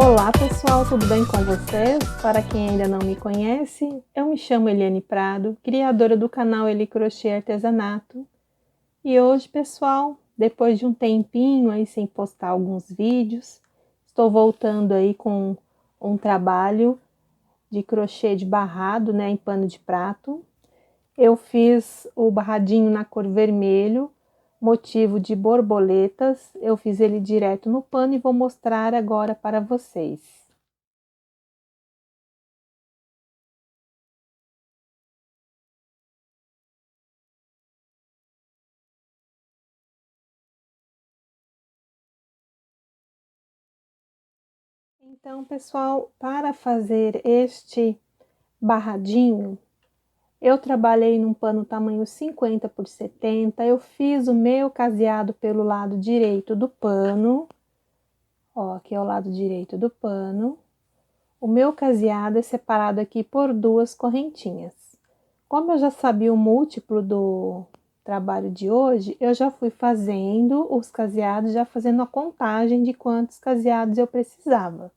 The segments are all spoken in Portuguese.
Olá pessoal, tudo bem com vocês? Para quem ainda não me conhece, eu me chamo Eliane Prado, criadora do canal Eli Crochê Artesanato. E hoje, pessoal, depois de um tempinho aí sem postar alguns vídeos, estou voltando aí com um trabalho de crochê de barrado, né, em pano de prato. Eu fiz o barradinho na cor vermelho, motivo de borboletas. Eu fiz ele direto no pano e vou mostrar agora para vocês. Então, pessoal, para fazer este barradinho, eu trabalhei num pano tamanho 50 por 70, eu fiz o meu caseado pelo lado direito do pano, ó, aqui é o lado direito do pano. O meu caseado é separado aqui por duas correntinhas. Como eu já sabia o múltiplo do trabalho de hoje, eu já fui fazendo os caseados, já fazendo a contagem de quantos caseados eu precisava.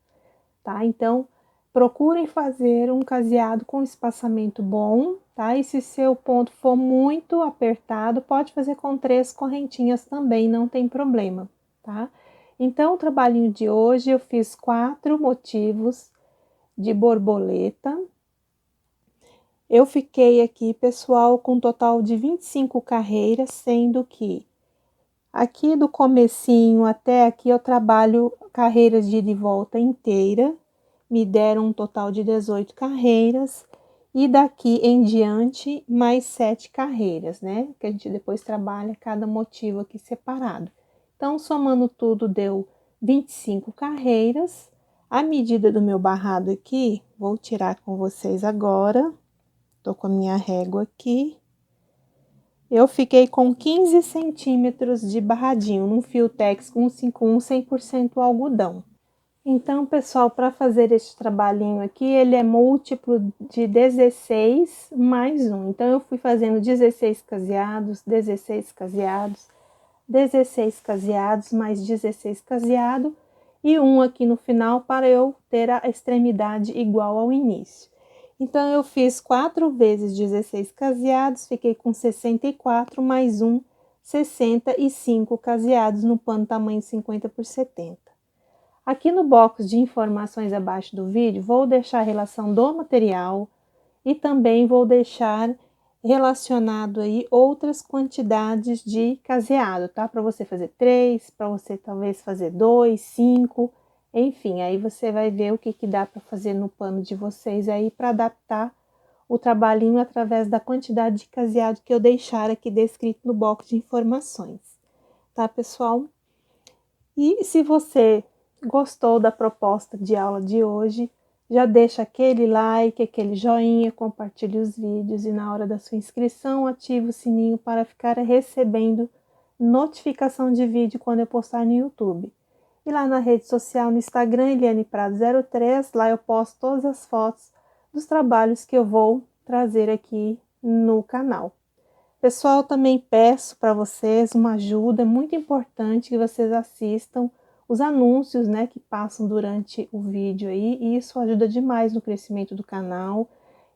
Tá? Então, procurem fazer um caseado com espaçamento bom, tá? E se seu ponto for muito apertado, pode fazer com 3 correntinhas também, não tem problema, tá? Então, o trabalhinho de hoje eu fiz 4 motivos de borboleta. Eu fiquei aqui, pessoal, com um total de 25 carreiras, sendo que aqui do comecinho até aqui eu trabalho carreiras de ida e volta inteira, me deram um total de 18 carreiras, e daqui em diante mais 7 carreiras, né? Que a gente depois trabalha cada motivo aqui separado. Então, somando tudo, deu 25 carreiras. A medida do meu barrado aqui, vou tirar com vocês agora, tô com a minha régua aqui. Eu fiquei com 15 centímetros de barradinho, num fio Tex 151 100% algodão. Então, pessoal, para fazer esse trabalhinho aqui, ele é múltiplo de 16 mais 1. Então, eu fui fazendo 16 caseados, 16 caseados, 16 caseados, mais 16 caseado e um aqui no final para eu ter a extremidade igual ao início. Então, eu fiz 4 vezes 16 caseados, fiquei com 64, mais um, 65 caseados no pano tamanho 50 por 70. Aqui no box de informações abaixo do vídeo, vou deixar a relação do material e também vou deixar relacionado aí outras quantidades de caseado, tá? Para você fazer 3, para você talvez fazer 2, 5, enfim, aí você vai ver o que dá para fazer no pano de vocês aí para adaptar o trabalhinho através da quantidade de caseado que eu deixar aqui descrito no box de informações, tá, pessoal? E se você gostou da proposta de aula de hoje, já deixa aquele like, aquele joinha, compartilhe os vídeos e na hora da sua inscrição ative o sininho para ficar recebendo notificação de vídeo quando eu postar no YouTube. E lá na rede social, no Instagram, Eliane Prado 03, lá eu posto todas as fotos dos trabalhos que eu vou trazer aqui no canal. Pessoal, também peço para vocês uma ajuda muito importante, que vocês assistam os anúncios, né, que passam durante o vídeo aí, e isso ajuda demais no crescimento do canal.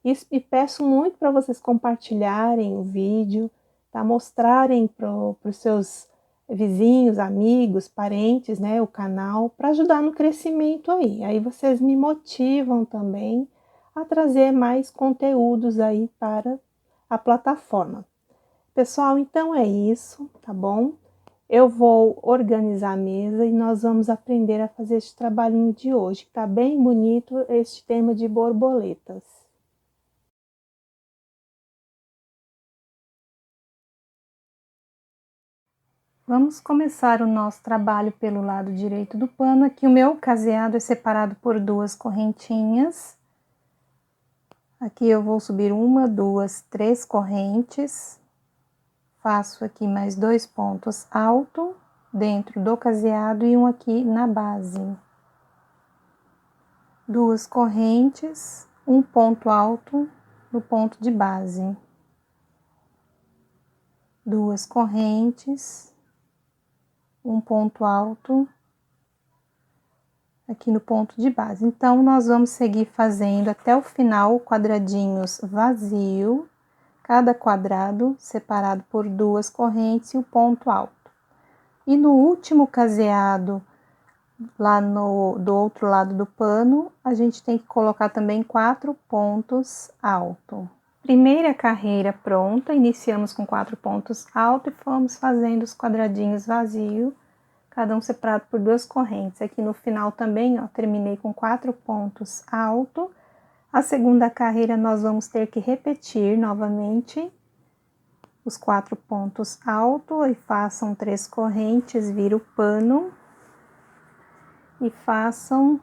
E peço muito para vocês compartilharem o vídeo, tá? Mostrarem para os seus vizinhos, amigos, parentes, né, o canal, para ajudar no crescimento aí. Aí vocês me motivam também a trazer mais conteúdos aí para a plataforma. Pessoal, então é isso, tá bom? Eu vou organizar a mesa e nós vamos aprender a fazer este trabalhinho de hoje, que tá bem bonito, este tema de borboletas. Vamos começar o nosso trabalho pelo lado direito do pano. Aqui o meu caseado é separado por 2 correntinhas. Aqui eu vou subir 1, 2, 3 correntes. Faço aqui mais 2 pontos altos dentro do caseado e um aqui na base. 2 correntes, um ponto alto no ponto de base. 2 correntes, um ponto alto aqui no ponto de base. Então, nós vamos seguir fazendo até o final quadradinhos vazio, cada quadrado separado por 2 correntes e o ponto alto. E no último caseado, lá do outro lado do pano, a gente tem que colocar também 4 pontos altos. Primeira carreira pronta, iniciamos com 4 pontos altos e fomos fazendo os quadradinhos vazios, cada um separado por 2 correntes. Aqui no final também, ó, terminei com 4 pontos altos. A segunda carreira nós vamos ter que repetir novamente os 4 pontos altos e façam 3 correntes, vira o pano e façam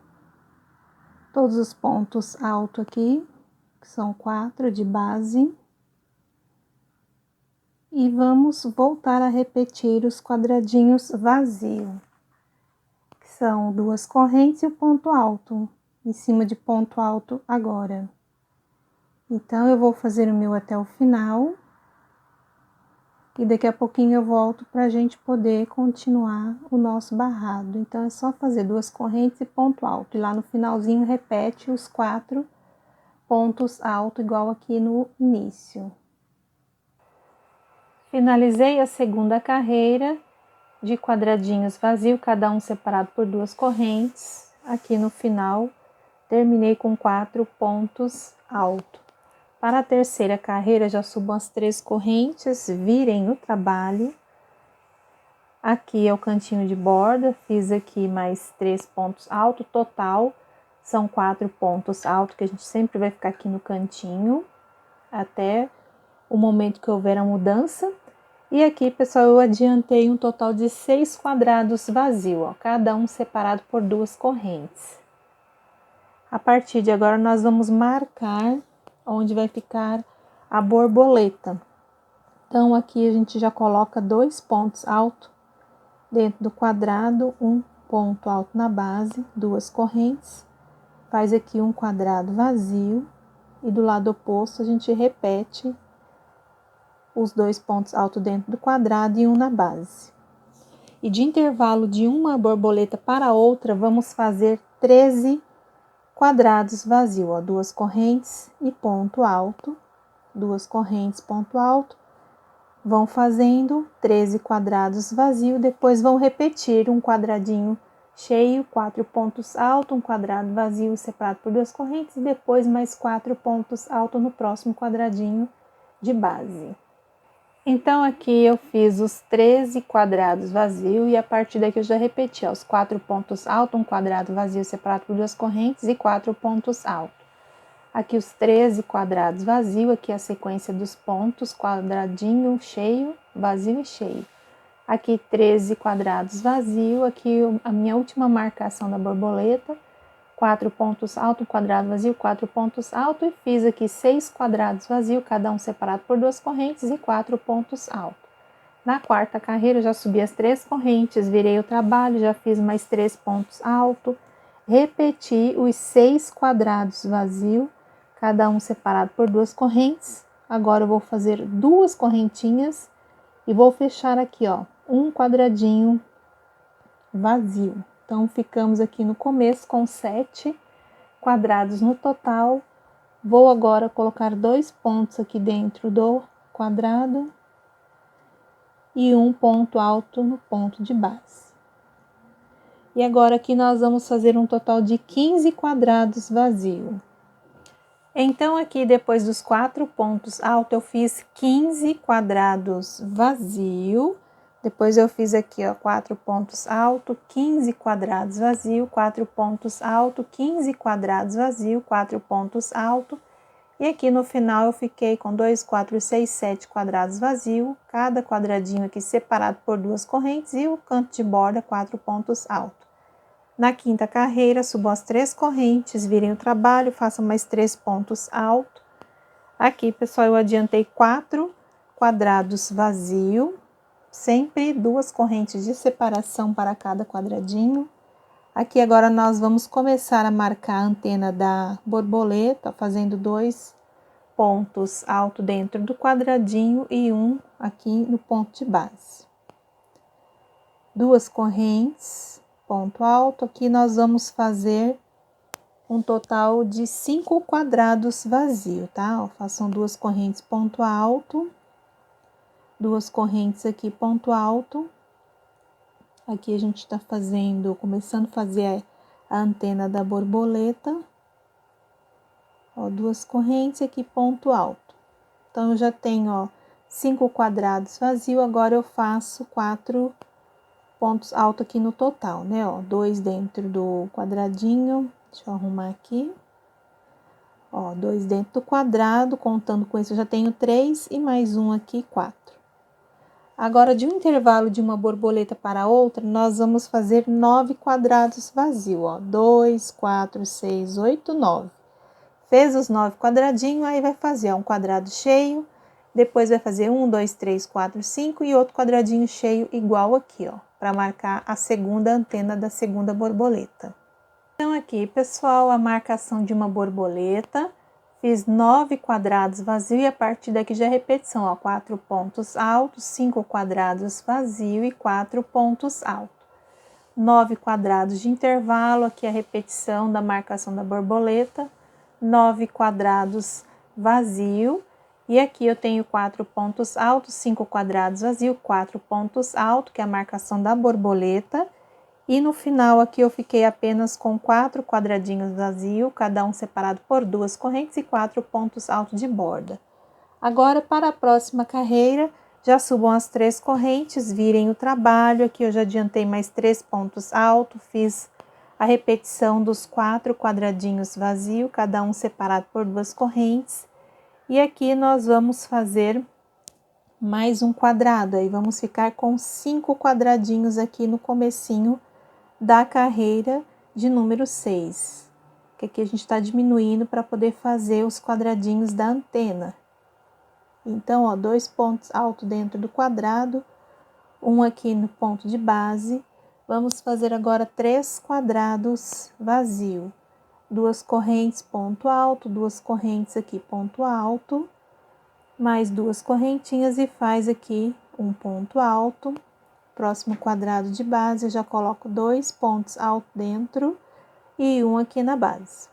todos os pontos altos aqui, que são 4 de base. E vamos voltar a repetir os quadradinhos vazios, que são 2 correntes e o ponto alto, em cima de ponto alto agora. Então, eu vou fazer o meu até o final, e daqui a pouquinho eu volto para a gente poder continuar o nosso barrado. Então, é só fazer 2 correntes e ponto alto, e lá no finalzinho repete os 4 pontos altos, igual aqui no início. Finalizei a segunda carreira de quadradinhos vazios, cada um separado por 2 correntes. Aqui no final, terminei com 4 pontos altos. Para a terceira carreira, já subo as 3 correntes, virem no trabalho. Aqui é o cantinho de borda, fiz aqui mais 3 pontos altos, total são 4 pontos altos, que a gente sempre vai ficar aqui no cantinho, até o momento que houver a mudança. E aqui, pessoal, eu adiantei um total de 6 quadrados vazios, ó, cada um separado por 2 correntes. A partir de agora, nós vamos marcar onde vai ficar a borboleta. Então, aqui a gente já coloca 2 pontos altos dentro do quadrado, um ponto alto na base, 2 correntes. Faz aqui um quadrado vazio e do lado oposto a gente repete os 2 pontos altos dentro do quadrado e um na base. E de intervalo de uma borboleta para outra, vamos fazer 13 quadrados vazios, ó, 2 correntes e ponto alto, 2 correntes, ponto alto. Vão fazendo 13 quadrados vazios, depois vão repetir um quadradinho cheio, 4 pontos altos, um quadrado vazio separado por 2 correntes, e depois mais 4 pontos altos no próximo quadradinho de base. Então, aqui eu fiz os 13 quadrados vazios e a partir daqui eu já repeti, ó, os 4 pontos altos, um quadrado vazio separado por 2 correntes e 4 pontos altos. Aqui os 13 quadrados vazios, aqui a sequência dos pontos, quadradinho, cheio, vazio e cheio. Aqui 13 quadrados vazios, aqui a minha última marcação da borboleta, 4 pontos altos, um quadrado vazio, 4 pontos altos, e fiz aqui 6 quadrados vazios, cada um separado por 2 correntes e 4 pontos altos. Na quarta carreira, eu já subi as 3 correntes, virei o trabalho, já fiz mais 3 pontos altos, repeti os 6 quadrados vazios, cada um separado por 2 correntes. Agora eu vou fazer 2 correntinhas e vou fechar aqui, ó, um quadradinho vazio. Então, ficamos aqui no começo com 7 quadrados no total. Vou agora colocar 2 pontos aqui dentro do quadrado e um ponto alto no ponto de base. E agora aqui nós vamos fazer um total de 15 quadrados vazios. Então, aqui depois dos 4 pontos altos, eu fiz 15 quadrados vazios. Depois eu fiz aqui, ó, 4 pontos altos, 15 quadrados vazios, 4 pontos altos, 15 quadrados vazios, 4 pontos altos. E aqui no final eu fiquei com 2, 4, 6, 7 quadrados vazios, cada quadradinho aqui separado por 2 correntes e o canto de borda 4 pontos altos. Na quinta carreira, subo as 3 correntes, virem o trabalho, façam mais 3 pontos altos. Aqui, pessoal, eu adiantei 4 quadrados vazios, sempre 2 correntes de separação para cada quadradinho. Aqui agora nós vamos começar a marcar a antena da borboleta, fazendo 2 pontos altos dentro do quadradinho e um aqui no ponto de base. 2 correntes, ponto alto. Aqui nós vamos fazer um total de 5 quadrados vazio, tá? Ó, façam 2 correntes ponto alto, 2 correntes aqui ponto alto. Aqui a gente tá começando a fazer a antena da borboleta. Ó, 2 correntes aqui ponto alto. Então eu já tenho, ó, 5 quadrados vazio. Agora eu faço 4 pontos altos aqui no total, né? Ó, 2 dentro do quadradinho. Deixa eu arrumar aqui. Ó, 2 dentro do quadrado, contando com isso eu já tenho 3 e mais um aqui, 4. Agora, de um intervalo de uma borboleta para outra, nós vamos fazer 9 quadrados vazios, ó. 2, 4, 6, 8, 9. Fez os 9 quadradinhos, aí vai fazer, ó, um quadrado cheio, depois vai fazer 1, 2, 3, 4, 5 e outro quadradinho cheio igual aqui, ó, para marcar a segunda antena da segunda borboleta. Então, aqui, pessoal, a marcação de uma borboleta, fiz 9 quadrados vazios e a partir daqui já é repetição, ó, 4 pontos altos, 5 quadrados vazios e 4 pontos altos. 9 quadrados de intervalo, aqui a repetição da marcação da borboleta, 9 quadrados vazio, e aqui eu tenho 4 pontos altos, 5 quadrados vazio, 4 pontos altos, que é a marcação da borboleta. E no final aqui eu fiquei apenas com 4 quadradinhos vazios, cada um separado por 2 correntes e 4 pontos altos de borda. Agora, para a próxima carreira, já subam as 3 correntes, virem o trabalho. Aqui eu já adiantei mais 3 pontos altos, fiz a repetição dos 4 quadradinhos vazios, cada um separado por 2 correntes. E aqui nós vamos fazer mais um quadrado, aí vamos ficar com 5 quadradinhos aqui no comecinho da carreira de número 6, que aqui a gente está diminuindo para poder fazer os quadradinhos da antena. Então, ó, 2 pontos altos dentro do quadrado, um aqui no ponto de base. Vamos fazer agora 3 quadrados vazio, 2 correntes ponto alto, 2 correntes aqui ponto alto, mais 2 correntinhas e faz aqui um ponto alto. Próximo quadrado de base, eu já coloco 2 pontos altos dentro e um aqui na base.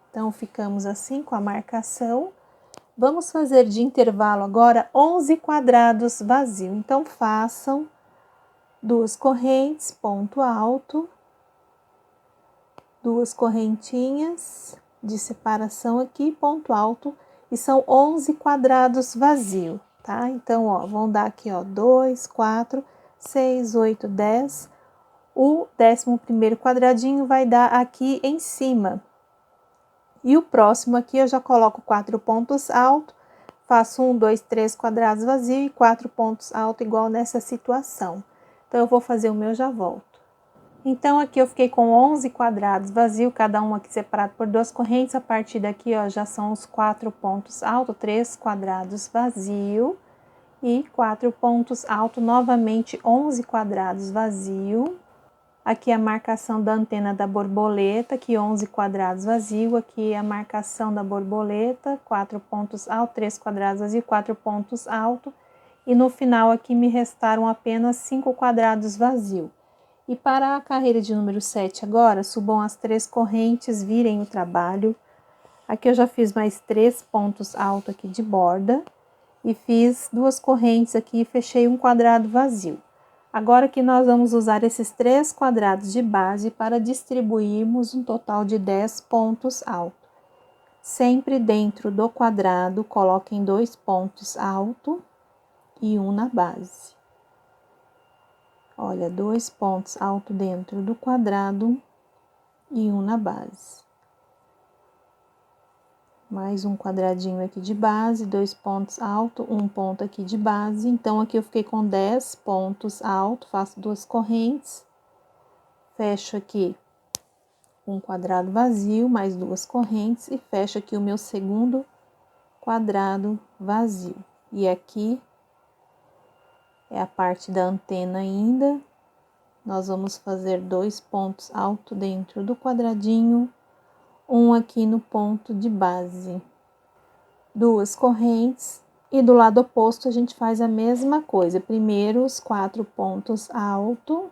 Então, ficamos assim com a marcação. Vamos fazer de intervalo agora 11 quadrados vazios. Então, façam 2 correntes, ponto alto, 2 correntinhas de separação aqui, ponto alto, e são 11 quadrados vazios, tá? Então, ó, vão dar aqui, ó, 2, 4, 6, 8, 10. O 11º quadradinho vai dar aqui em cima. E o próximo aqui eu já coloco 4 pontos altos, faço 1, 2, 3 quadrados vazios e 4 pontos altos igual nessa situação. Então, eu vou fazer o meu, já volto. Então, aqui eu fiquei com 11 quadrados vazios, cada um aqui separado por 2 correntes. A partir daqui, ó, já são os 4 pontos altos, 3 quadrados vazios e 4 pontos altos, novamente 11 quadrados vazios. Aqui a marcação da antena da borboleta, aqui 11 quadrados vazios, aqui a marcação da borboleta, 4 pontos altos, 3 quadrados vazios, 4 pontos altos. E no final aqui me restaram apenas 5 quadrados vazios. E para a carreira de número 7 agora, subam as 3 correntes, virem o trabalho. Aqui eu já fiz mais 3 pontos altos aqui de borda e fiz 2 correntes aqui e fechei um quadrado vazio. Agora que nós vamos usar esses 3 quadrados de base para distribuirmos um total de 10 pontos altos. Sempre dentro do quadrado, coloquem 2 pontos altos e um na base. Olha, 2 pontos altos dentro do quadrado e um na base. Mais um quadradinho aqui de base, 2 pontos altos, um ponto aqui de base. Então, aqui eu fiquei com 10 pontos altos, faço 2 correntes, fecho aqui um quadrado vazio, mais 2 correntes e fecho aqui o meu segundo quadrado vazio. E aqui é a parte da antena ainda. Nós vamos fazer 2 pontos altos dentro do quadradinho, um aqui no ponto de base, 2 correntes, e do lado oposto a gente faz a mesma coisa. Primeiro os 4 pontos altos,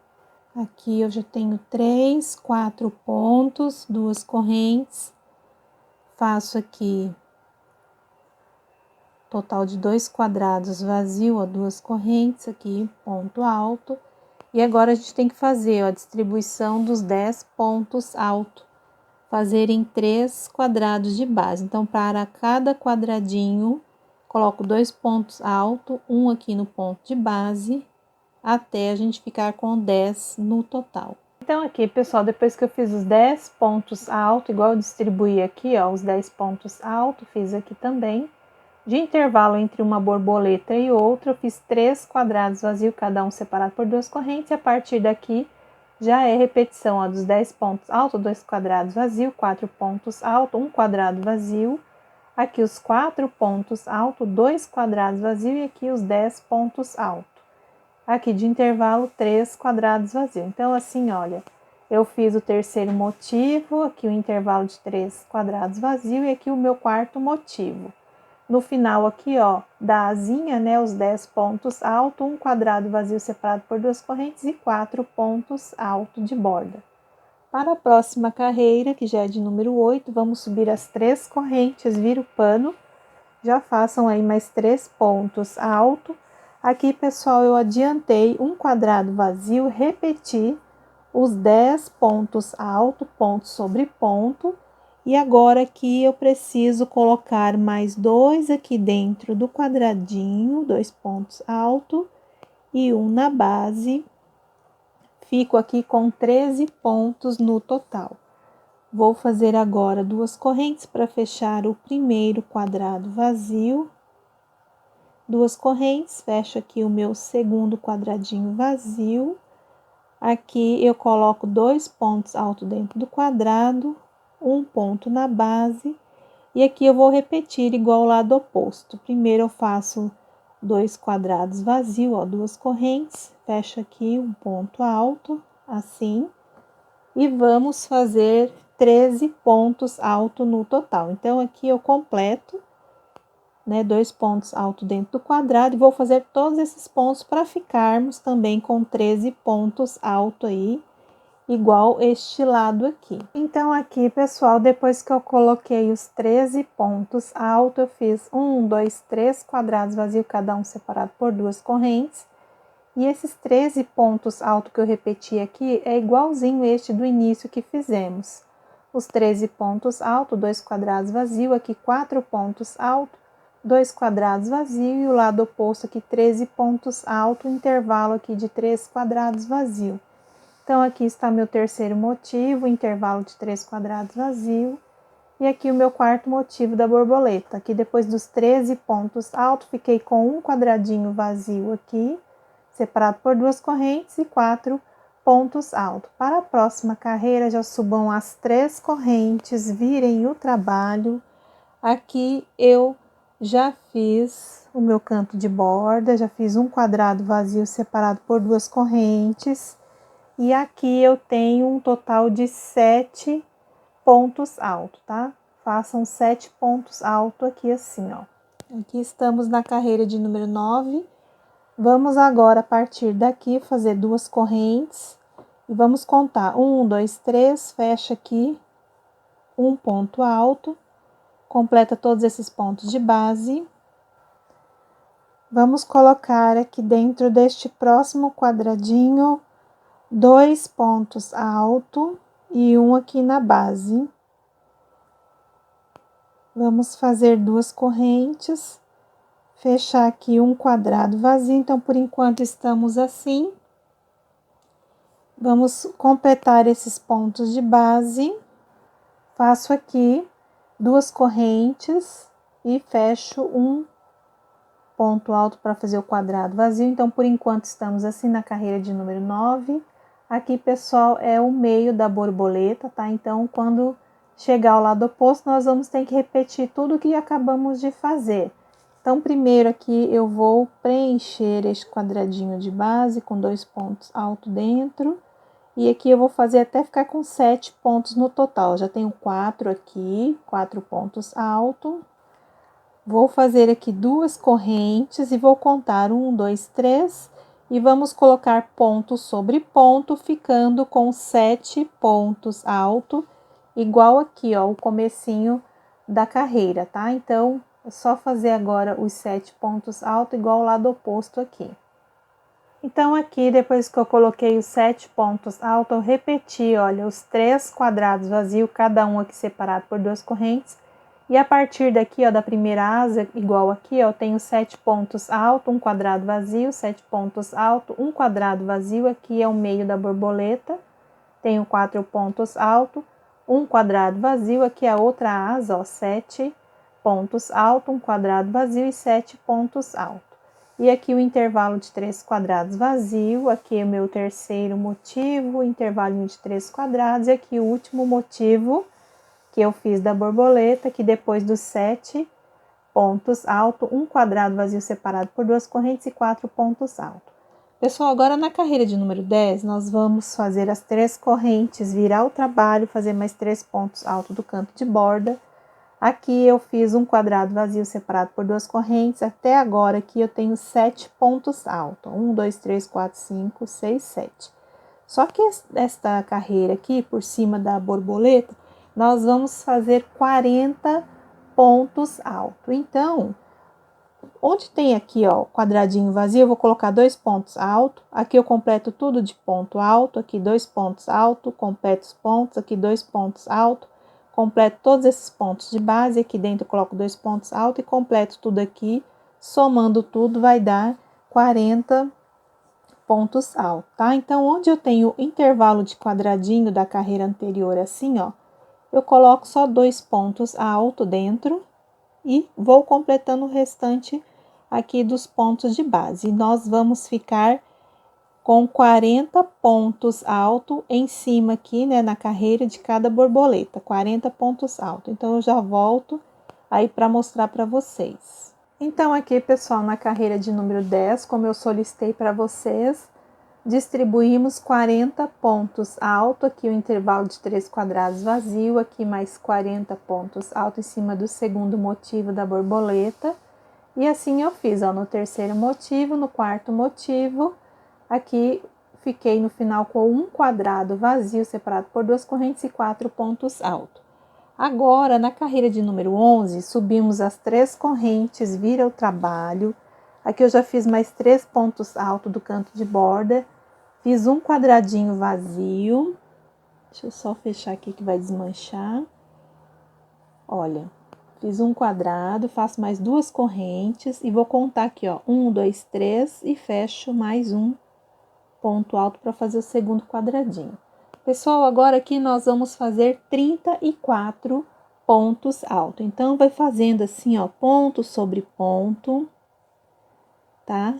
Aqui eu já tenho 3, 4 pontos, 2 correntes. Faço aqui total de 2 quadrados vazio, ó, 2 correntes aqui, ponto alto. E agora a gente tem que fazer, ó, a distribuição dos 10 pontos altos, fazer em 3 quadrados de base. Então, para cada quadradinho, coloco 2 pontos altos, um aqui no ponto de base, até a gente ficar com 10 no total. Então, aqui, pessoal, depois que eu fiz os 10 pontos altos, igual eu distribuí aqui, ó, os 10 pontos altos, fiz aqui também. De intervalo entre uma borboleta e outra, eu fiz 3 quadrados vazios, cada um separado por 2 correntes, e a partir daqui já é repetição, ó, dos 10 pontos altos, 2 quadrados vazios, 4 pontos altos, 1 quadrado vazio, aqui os 4 pontos altos, 2 quadrados vazios e aqui os 10 pontos altos. Aqui de intervalo, 3 quadrados vazios. Então, assim, olha, eu fiz o terceiro motivo, aqui o intervalo de 3 quadrados vazios e aqui o meu quarto motivo. No final aqui, ó, da asinha, né, os 10 pontos altos, 1 quadrado vazio separado por 2 correntes e 4 pontos altos de borda. Para a próxima carreira, que já é de número 8, vamos subir as 3 correntes, vira o pano, já façam aí mais 3 pontos altos. Aqui, pessoal, eu adiantei 1 quadrado vazio, repeti os 10 pontos altos, ponto sobre ponto. E agora aqui eu preciso colocar mais 2 aqui dentro do quadradinho, 2 pontos altos e 1 na base. Fico aqui com 13 pontos no total. Vou fazer agora 2 correntes para fechar o primeiro quadrado vazio. 2 correntes, fecho aqui o meu segundo quadradinho vazio. Aqui eu coloco 2 pontos altos dentro do quadrado, 1 ponto na base, e aqui eu vou repetir igual ao lado oposto. Primeiro eu faço 2 quadrados vazios, ó, 2 correntes, fecho aqui um ponto alto, assim, e vamos fazer 13 pontos altos no total. Então, aqui eu completo, né, 2 pontos altos dentro do quadrado, e vou fazer todos esses pontos para ficarmos também com 13 pontos altos aí, igual este lado aqui. Então, aqui, pessoal, depois que eu coloquei os 13 pontos altos, eu fiz 1, 2, 3 quadrados vazios, cada um separado por 2 correntes. E esses 13 pontos altos que eu repeti aqui é igualzinho este do início que fizemos. Os 13 pontos altos, 2 quadrados vazios, aqui 4 pontos altos, 2 quadrados vazios, e o lado oposto aqui 13 pontos altos, intervalo aqui de 3 quadrados vazios. Então, aqui está meu terceiro motivo, intervalo de 3 quadrados vazio. E aqui o meu quarto motivo da borboleta. Aqui depois dos 13 pontos altos, fiquei com um quadradinho vazio aqui, separado por 2 correntes e 4 pontos altos. Para a próxima carreira, já subam as 3 correntes, virem o trabalho. Aqui eu já fiz o meu canto de borda, já fiz um quadrado vazio separado por 2 correntes. E aqui eu tenho um total de 7 pontos altos, tá? Façam 7 pontos altos aqui assim, ó. Aqui estamos na carreira de número 9. Vamos agora, a partir daqui, fazer 2 correntes. E vamos contar 1, 2, 3, fecha aqui um ponto alto. Completa todos esses pontos de base. Vamos colocar aqui dentro deste próximo quadradinho 2 pontos altos e um aqui na base. Vamos fazer 2 correntes, fechar aqui um quadrado vazio. Então, por enquanto, estamos assim. Vamos completar esses pontos de base. Faço aqui 2 correntes e fecho um ponto alto para fazer o quadrado vazio. Então, por enquanto, estamos assim na carreira de número 9. Aqui, pessoal, é o meio da borboleta, tá? Então, quando chegar ao lado oposto, nós vamos ter que repetir tudo que acabamos de fazer. Então, primeiro aqui eu vou preencher este quadradinho de base com 2 pontos altos dentro. E aqui eu vou fazer até ficar com 7 pontos no total. Já tenho 4 aqui, 4 pontos altos. Vou fazer aqui 2 correntes e vou contar 1, 2, 3. e vamos colocar ponto sobre ponto, ficando com 7 pontos altos, igual aqui, ó, o comecinho da carreira, tá? Então, é só fazer agora os 7 pontos altos, igual o lado oposto aqui. Então, aqui, depois que eu coloquei os 7 pontos altos, eu repeti, olha, os 3 quadrados vazios, cada um aqui separado por 2 correntes. E a partir daqui, ó, da primeira asa, igual aqui, ó, eu tenho 7 pontos altos, um quadrado vazio, 7 pontos altos, um quadrado vazio, aqui é o meio da borboleta. Tenho 4 pontos altos, um quadrado vazio, aqui é a outra asa, ó, 7 pontos altos, um quadrado vazio e 7 pontos altos. E aqui o intervalo de 3 quadrados vazio, aqui é o meu terceiro motivo, intervalo de 3 quadrados, e aqui o último motivo que eu fiz da borboleta, que depois dos 7 pontos altos, um quadrado vazio separado por 2 correntes e 4 pontos altos. Pessoal, agora na carreira de número 10, nós vamos fazer as 3 correntes, virar o trabalho, fazer mais 3 pontos altos do canto de borda. Aqui eu fiz um quadrado vazio separado por 2 correntes, até agora aqui eu tenho 7 pontos altos, 1, 2, 3, 4, 5, 6, 7. Só que esta carreira aqui, por cima da borboleta, nós vamos fazer 40 pontos altos. Então, onde tem aqui, ó, quadradinho vazio, eu vou colocar 2 pontos altos. Aqui eu completo tudo de ponto alto, aqui 2 pontos altos, completo os pontos, aqui 2 pontos altos. Completo todos esses pontos de base, aqui dentro eu coloco 2 pontos altos e completo tudo aqui, somando tudo vai dar 40 pontos altos, tá? Então, onde eu tenho intervalo de quadradinho da carreira anterior assim, ó, eu coloco só 2 pontos altos dentro e vou completando o restante aqui dos pontos de base. E nós vamos ficar com 40 pontos altos em cima aqui, né, na carreira de cada borboleta, 40 pontos altos. Então, eu já volto aí para mostrar para vocês. Então, aqui, pessoal, na carreira de número 10, como eu solicitei para vocês, distribuímos 40 pontos altos, aqui o intervalo de 3 quadrados vazio, aqui mais 40 pontos altos em cima do segundo motivo da borboleta. E assim eu fiz, ó, no terceiro motivo, no quarto motivo. Aqui fiquei no final com um quadrado vazio separado por 2 correntes e 4 pontos altos. Agora, na carreira de número 11, subimos as 3 correntes, vira o trabalho. Aqui eu já fiz mais 3 pontos altos do canto de borda. Fiz um quadradinho vazio. Deixa eu só fechar aqui que vai desmanchar. Olha, fiz um quadrado, faço mais 2 correntes e vou contar aqui, ó, 1, 2, 3 e fecho mais um ponto alto para fazer o segundo quadradinho. Pessoal, agora aqui nós vamos fazer 34 pontos altos. Então, vai fazendo assim, ó, ponto sobre ponto, tá?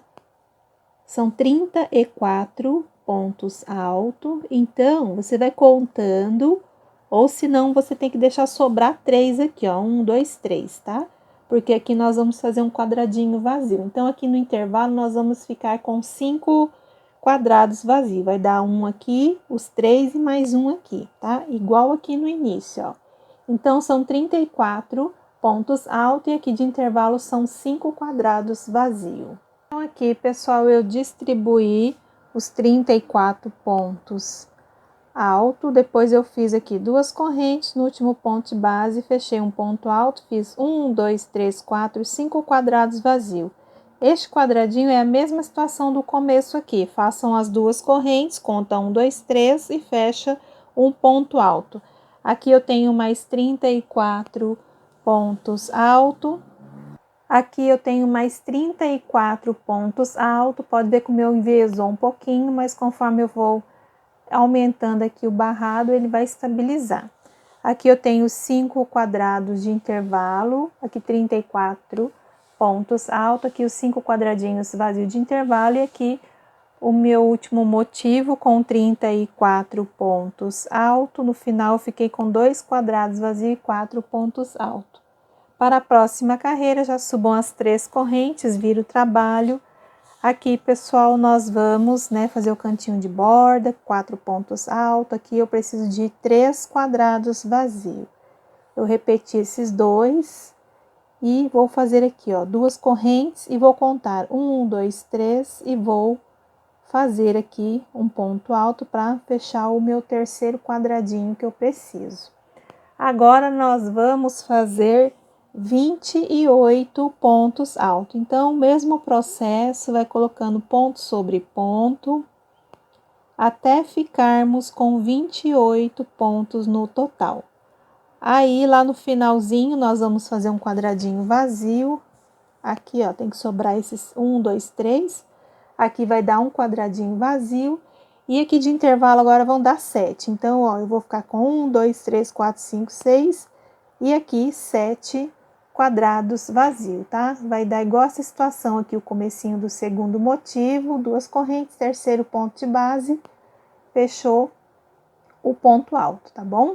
São 34 pontos altos. Então, você vai contando, ou senão você tem que deixar sobrar 3 aqui, ó, 1, 2, 3, tá? Porque aqui nós vamos fazer um quadradinho vazio. Então, aqui no intervalo, nós vamos ficar com 5 quadrados vazios. Vai dar um aqui, os 3 e mais um aqui, tá? Igual aqui no início, ó. Então, são 34 pontos altos e aqui de intervalo são 5 quadrados vazios. Então, aqui, pessoal, eu distribuí os 34 pontos alto, depois eu fiz aqui 2 correntes, no último ponto de base, fechei um ponto alto, fiz 1, 2, 3, 4, 5 quadrados vazios. Este quadradinho é a mesma situação do começo aqui, façam as 2 correntes, conta 1, 2, 3 e fecha um ponto alto. Aqui eu tenho mais 34 pontos alto. Aqui eu tenho mais 34 pontos altos, pode ver que o meu enviesou um pouquinho, mas conforme eu vou aumentando aqui o barrado, ele vai estabilizar. Aqui eu tenho 5 quadrados de intervalo, aqui 34 pontos altos, aqui os 5 quadradinhos vazios de intervalo e aqui o meu último motivo com 34 pontos altos. No final eu fiquei com 2 quadrados vazios e 4 pontos altos. Para a próxima carreira, já subam as 3 correntes, vira o trabalho. Aqui, pessoal, nós vamos, né, fazer o cantinho de borda, 4 pontos altos. Aqui eu preciso de 3 quadrados vazios. Eu repeti esses 2 e vou fazer aqui, ó, 2 correntes e vou contar 1, 2, 3 e vou fazer aqui um ponto alto para fechar o meu terceiro quadradinho que eu preciso. Agora, nós vamos fazer 28 pontos altos. Então, o mesmo processo, vai colocando ponto sobre ponto, até ficarmos com 28 pontos no total. Aí, lá no finalzinho, nós vamos fazer um quadradinho vazio. Aqui, ó, tem que sobrar esses 1, 2, 3. Aqui vai dar um quadradinho vazio. E aqui de intervalo agora vão dar 7. Então, ó, eu vou ficar com 1, 2, 3, 4, 5, 6. E aqui 7 quadrados vazios, tá? Vai dar igual essa situação aqui, o comecinho do segundo motivo, 2 correntes, terceiro ponto de base, fechou o ponto alto, tá bom?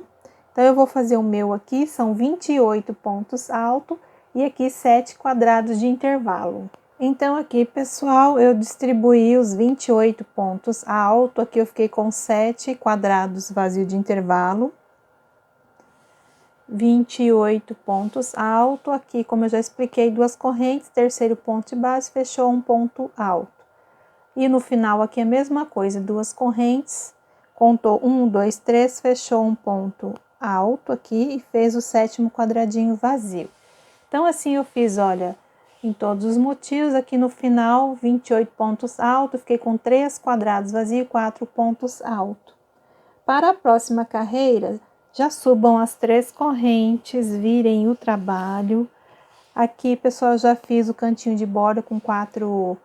Então, eu vou fazer o meu aqui, são 28 pontos altos e aqui 7 quadrados de intervalo. Então, aqui, pessoal, eu distribuí os 28 pontos alto, aqui eu fiquei com 7 quadrados vazio de intervalo. 28 pontos alto, aqui, como eu já expliquei, 2 correntes, terceiro ponto de base, fechou um ponto alto. E no final aqui a mesma coisa, 2 correntes, contou 1, 2, 3, fechou um ponto alto aqui e fez o sétimo quadradinho vazio. Então, assim eu fiz, olha, em todos os motivos, aqui no final, 28 pontos altos, fiquei com 3 quadrados vazios e 4 pontos altos. Para a próxima carreira, já subam as 3 correntes, virem o trabalho. Aqui, pessoal, já fiz o cantinho de borda com 4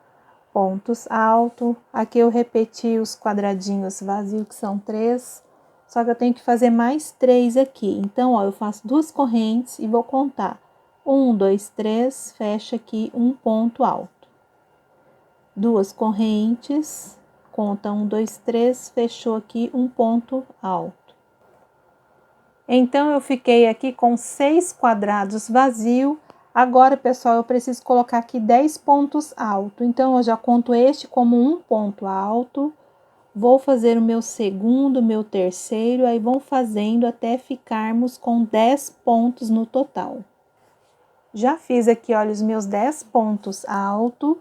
pontos altos. Aqui eu repeti os quadradinhos vazios, que são 3. Só que eu tenho que fazer mais 3 aqui. Então, ó, eu faço 2 correntes e vou contar. 1, 2, 3, fecha aqui um ponto alto. 2 correntes, conta 1, 2, 3, fechou aqui um ponto alto. Então, eu fiquei aqui com 6 quadrados vazios. Agora, pessoal, eu preciso colocar aqui 10 pontos altos. Então, eu já conto este como um ponto alto. Vou fazer o meu segundo, meu terceiro, aí vão fazendo até ficarmos com 10 pontos no total. Já fiz aqui, olha, os meus 10 pontos altos.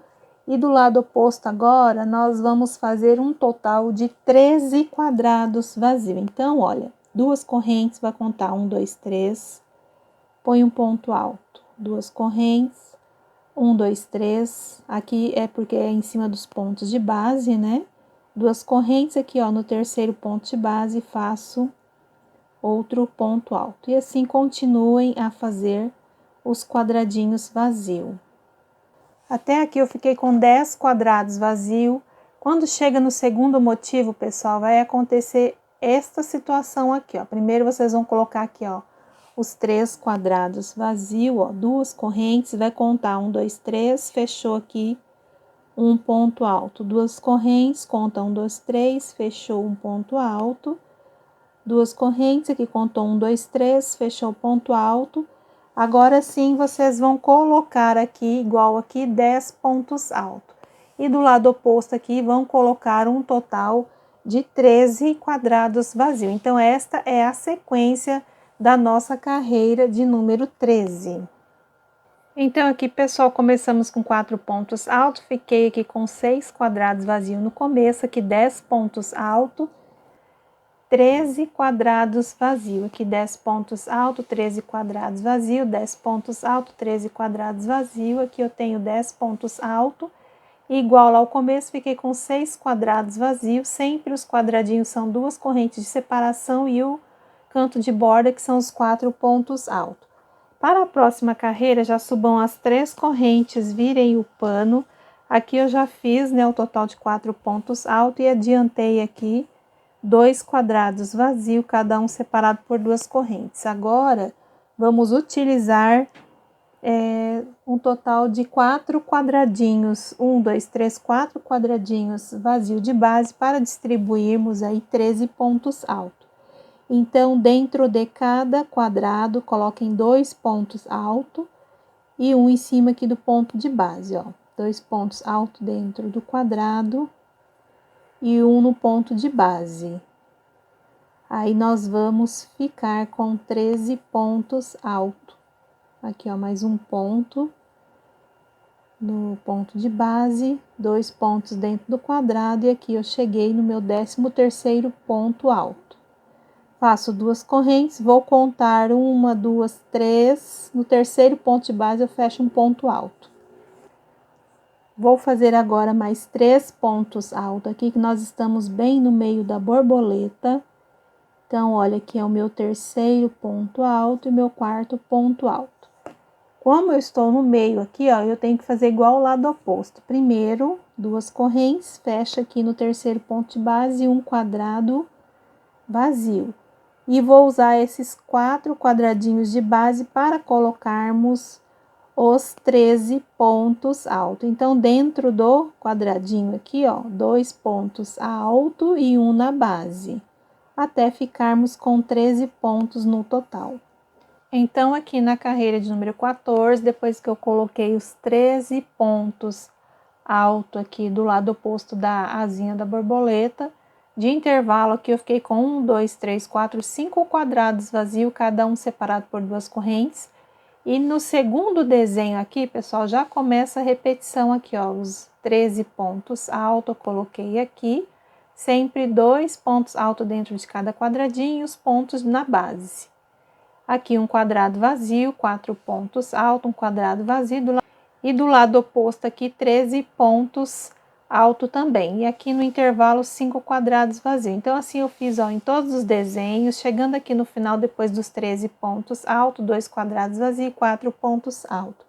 E do lado oposto agora, nós vamos fazer um total de 13 quadrados vazios. Então, olha, 2 correntes, vai contar 1, 2, 3, põe um ponto alto. 2 correntes, 1, 2, 3, aqui é porque é em cima dos pontos de base, né? 2 correntes aqui, ó, no terceiro ponto de base, faço outro ponto alto. E assim continuem a fazer os quadradinhos vazios. Até aqui eu fiquei com 10 quadrados vazios. Quando chega no segundo motivo, pessoal, vai acontecer esta situação aqui, ó. Primeiro vocês vão colocar aqui, ó, os 3 quadrados vazios, ó, 2 correntes, vai contar 1, 2, 3, fechou aqui um ponto alto. 2 correntes, conta 1, 2, 3, fechou um ponto alto. 2 correntes, aqui contou 1, 2, 3, fechou o ponto alto. Agora sim, vocês vão colocar aqui, igual aqui, 10 pontos altos. E do lado oposto aqui, vão colocar um total de 13 quadrados vazios. Então, esta é a sequência da nossa carreira de número 13. Então, aqui, pessoal, começamos com 4 pontos altos. Fiquei aqui com 6 quadrados vazios no começo, aqui 10 pontos altos. 13 quadrados vazio, aqui 10 pontos alto, 13 quadrados vazio, 10 pontos alto, 13 quadrados vazio, aqui eu tenho 10 pontos alto, igual ao começo, fiquei com 6 quadrados vazios, sempre os quadradinhos são 2 correntes de separação e o canto de borda, que são os 4 pontos altos. Para a próxima carreira, já subam as 3 correntes, virem o pano, aqui eu já fiz, né, o total de 4 pontos altos e adiantei aqui 2 quadrados vazios, cada um separado por 2 correntes. Agora, vamos utilizar um total de 4 quadradinhos, 1, 2, 3, 4 quadradinhos vazios de base para distribuirmos aí 13 pontos altos. Então, dentro de cada quadrado, coloquem 2 pontos altos e um em cima aqui do ponto de base, ó. 2 pontos altos dentro do quadrado e um no ponto de base. Aí, nós vamos ficar com 13 pontos altos. Aqui, ó, mais um ponto. no ponto de base, 2 pontos dentro do quadrado e aqui eu cheguei no meu 13º ponto alto. Faço 2 correntes, vou contar 1, 2, 3, no terceiro ponto de base eu fecho um ponto alto. Vou fazer agora mais 3 pontos altos aqui, que nós estamos bem no meio da borboleta. Então, olha, aqui é o meu terceiro ponto alto e meu quarto ponto alto. Como eu estou no meio aqui, ó, eu tenho que fazer igual o lado oposto. Primeiro, 2 correntes, fecha aqui no terceiro ponto de base um quadrado vazio. E vou usar esses 4 quadradinhos de base para colocarmos os 13 pontos altos. Então, dentro do quadradinho aqui, ó, 2 pontos alto e 1 na base, até ficarmos com 13 pontos no total. Então, aqui na carreira de número 14, depois que eu coloquei os 13 pontos alto aqui do lado oposto da asinha da borboleta, de intervalo aqui eu fiquei com 1, 2, 3, 4, 5 quadrados vazios, cada um separado por 2 correntes. E no segundo desenho aqui, pessoal, já começa a repetição aqui, ó, os 13 pontos alto eu coloquei aqui, sempre 2 pontos alto dentro de cada quadradinho, os pontos na base. Aqui um quadrado vazio, 4 pontos alto, um quadrado vazio, e do lado oposto aqui 13 pontos alto também. E aqui no intervalo 5 quadrados vazios. Então assim eu fiz, ó, em todos os desenhos, chegando aqui no final depois dos 13 pontos alto, 2 quadrados vazios e 4 pontos alto.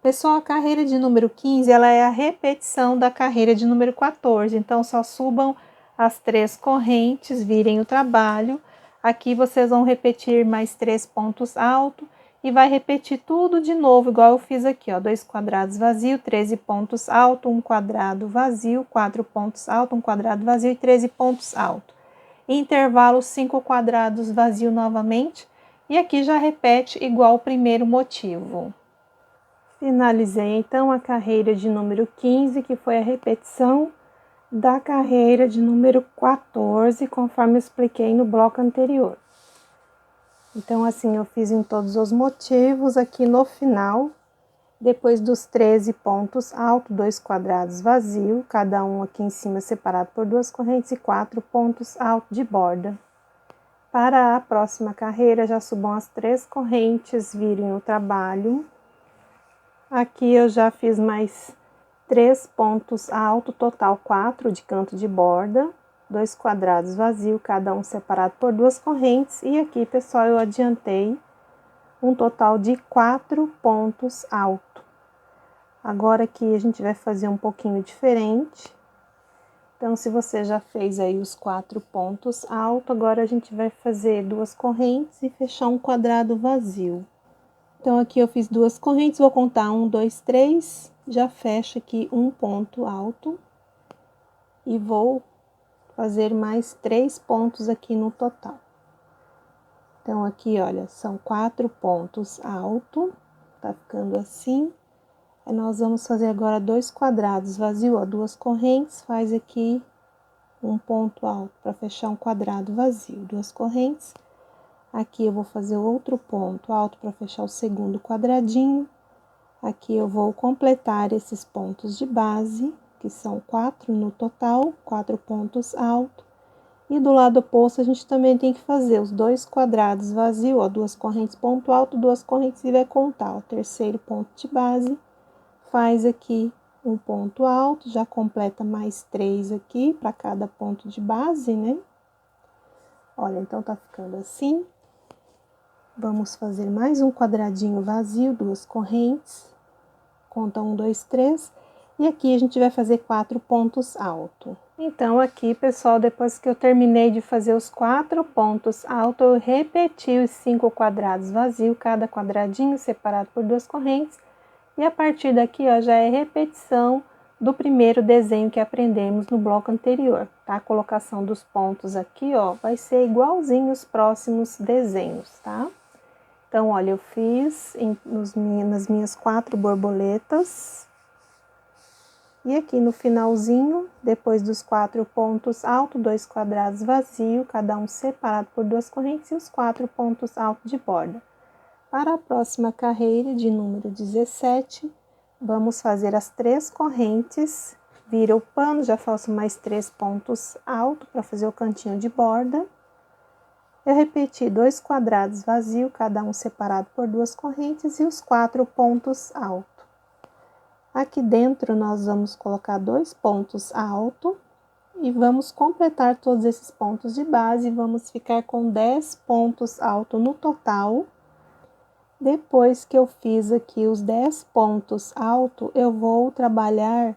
Pessoal, a carreira de número 15, ela é a repetição da carreira de número 14. Então só subam as 3 correntes, virem o trabalho. Aqui vocês vão repetir mais 3 pontos altos e vai repetir tudo de novo, igual eu fiz aqui, ó, 2 quadrados vazio, 13 pontos altos, um quadrado vazio, 4 pontos altos, um quadrado vazio e 13 pontos altos. Intervalo 5 quadrados vazio novamente, e aqui já repete igual o primeiro motivo. Finalizei então a carreira de número 15, que foi a repetição da carreira de número 14, conforme eu expliquei no bloco anterior. Então, assim, eu fiz em todos os motivos. Aqui no final, depois dos 13 pontos altos, 2 quadrados vazios, cada um aqui em cima separado por 2 correntes e 4 pontos altos de borda. Para a próxima carreira, já subam as 3 correntes, virem o trabalho. Aqui eu já fiz mais 3 pontos altos, total 4 de canto de borda, 2 quadrados vazios, cada um separado por 2 correntes. E aqui, pessoal, eu adiantei um total de 4 pontos altos. Agora aqui a gente vai fazer um pouquinho diferente. Então, se você já fez aí os 4 pontos altos, agora a gente vai fazer 2 correntes e fechar um quadrado vazio. Então, aqui eu fiz 2 correntes, vou contar 1, 2, 3, já fecho aqui um ponto alto e vou fazer mais 3 pontos aqui no total. Então, aqui, olha, são 4 pontos altos, tá ficando assim. Aí, nós vamos fazer agora 2 quadrados vazios, ó, 2 correntes, faz aqui um ponto alto para fechar um quadrado vazio, 2 correntes. Aqui eu vou fazer outro ponto alto para fechar o segundo quadradinho. Aqui eu vou completar esses pontos de base, que são 4 no total, 4 pontos altos. E do lado oposto a gente também tem que fazer os 2 quadrados vazios, ó, 2 correntes ponto alto, 2 correntes e vai contar, ó, terceiro ponto de base, faz aqui um ponto alto, já completa mais 3 aqui para cada ponto de base, né? Olha, então tá ficando assim. Vamos fazer mais um quadradinho vazio, 2 correntes, conta 1, 2, 3, e aqui a gente vai fazer 4 pontos altos. Então, aqui, pessoal, depois que eu terminei de fazer os 4 pontos altos, eu repeti os 5 quadrados vazios, cada quadradinho separado por 2 correntes, e a partir daqui, ó, já é repetição do primeiro desenho que aprendemos no bloco anterior, tá? A colocação dos pontos aqui, ó, vai ser igualzinho os próximos desenhos, tá? Então, olha, eu fiz nas minhas 4 borboletas. E aqui no finalzinho, depois dos 4 pontos altos, 2 quadrados vazios, cada um separado por 2 correntes e os 4 pontos altos de borda. Para a próxima carreira, de número 17, Vamos fazer as 3 correntes, vira o pano, já faço mais 3 pontos altos para fazer o cantinho de borda. Eu repeti 2 quadrados vazios, cada um separado por 2 correntes, e os 4 pontos altos. Aqui dentro nós vamos colocar 2 pontos altos e vamos completar todos esses pontos de base, vamos ficar com 10 pontos altos no total. Depois que eu fiz aqui os 10 pontos altos, eu vou trabalhar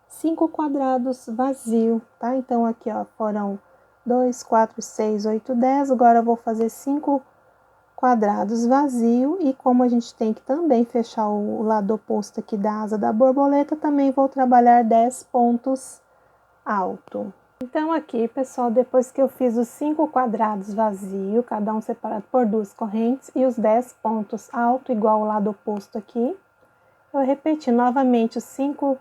5 quadrados vazios, tá? Então, aqui, ó, foram 2, 4, 6, 8, 10. Agora, eu vou fazer 5 quadrados vazios. E como a gente tem que também fechar o lado oposto aqui da asa da borboleta, também vou trabalhar 10 pontos altos. Então, aqui, pessoal, depois que eu fiz os 5 quadrados vazios, cada um separado por 2 correntes, e os 10 pontos altos, igual ao lado oposto aqui, eu repeti novamente os 5